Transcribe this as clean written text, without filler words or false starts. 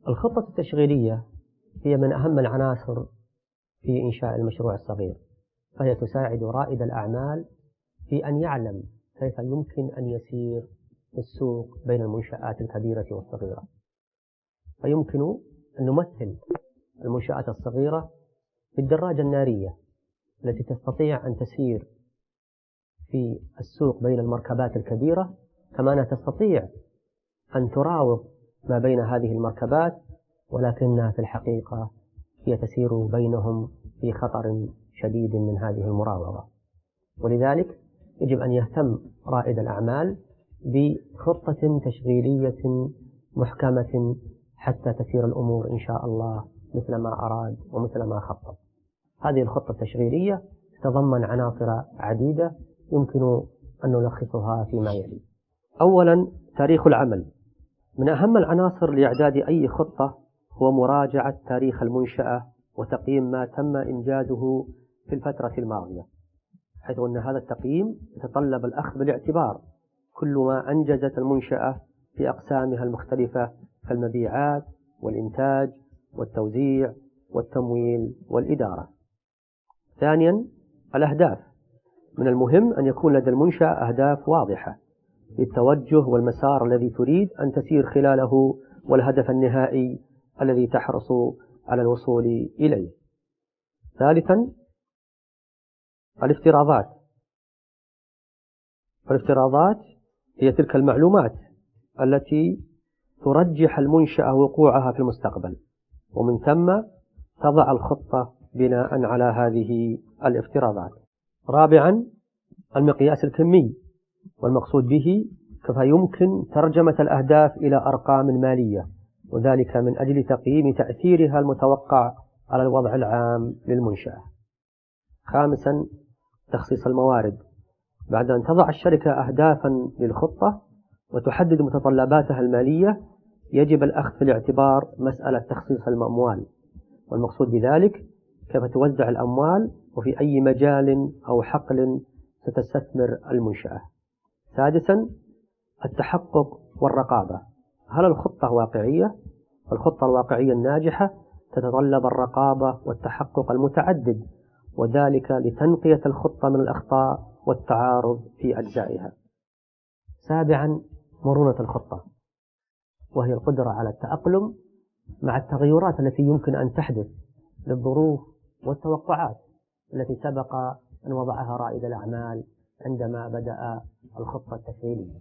الخطة التشغيلية هي من أهم العناصر في إنشاء المشروع الصغير، فهي تساعد رائد الأعمال في أن يعلم كيف يمكن أن يسير في السوق بين المنشآت الكبيرة والصغيرة. فيمكن أن نمثل المنشآت الصغيرة بالدراجة النارية التي تستطيع أن تسير في السوق بين المركبات الكبيرة، كما أنها تستطيع أن تراوغ ما بين هذه المركبات، ولكنها في الحقيقة هي تسير بينهم في خطر شديد من هذه المراوغة. ولذلك يجب أن يهتم رائد الأعمال بخطة تشغيلية محكمة حتى تسير الأمور إن شاء الله مثل ما أراد ومثل ما خطط. هذه الخطة التشغيلية تتضمن عناصر عديدة يمكن أن نلخصها فيما يلي. أولا، تاريخ العمل. من أهم العناصر لإعداد أي خطة هو مراجعة تاريخ المنشأة وتقييم ما تم إنجازه في الفترة الماضية، حيث أن هذا التقييم يتطلب الأخذ بالاعتبار كل ما أنجزت المنشأة في أقسامها المختلفة كالمبيعات والإنتاج والتوزيع والتمويل والإدارة. ثانيا، الأهداف. من المهم أن يكون لدى المنشأة أهداف واضحة للتوجه والمسار الذي تريد أن تسير خلاله، والهدف النهائي الذي تحرص على الوصول إليه. ثالثا، الافتراضات. الافتراضات هي تلك المعلومات التي ترجح المنشأة وقوعها في المستقبل، ومن ثم تضع الخطة بناء على هذه الافتراضات. رابعا، المقياس الكمي، والمقصود به كيف يمكن ترجمة الأهداف إلى أرقام مالية، وذلك من أجل تقييم تأثيرها المتوقع على الوضع العام للمنشأة. خامسا، تخصيص الموارد. بعد أن تضع الشركة أهدافا للخطة وتحدد متطلباتها المالية، يجب الأخذ في الاعتبار مسألة تخصيص الأموال، والمقصود بذلك كيف توزع الأموال وفي أي مجال أو حقل ستستثمر المنشأة. سادسا، التحقق والرقابة. هل الخطة واقعية؟ الخطة الواقعية الناجحة تتطلب الرقابة والتحقق المتعدد، وذلك لتنقية الخطة من الأخطاء والتعارض في أجزائها. سابعا، مرونة الخطة، وهي القدرة على التأقلم مع التغيرات التي يمكن أن تحدث للظروف والتوقعات التي سبق أن وضعها رائد الأعمال عندما بدأ الخطة التشغيلية.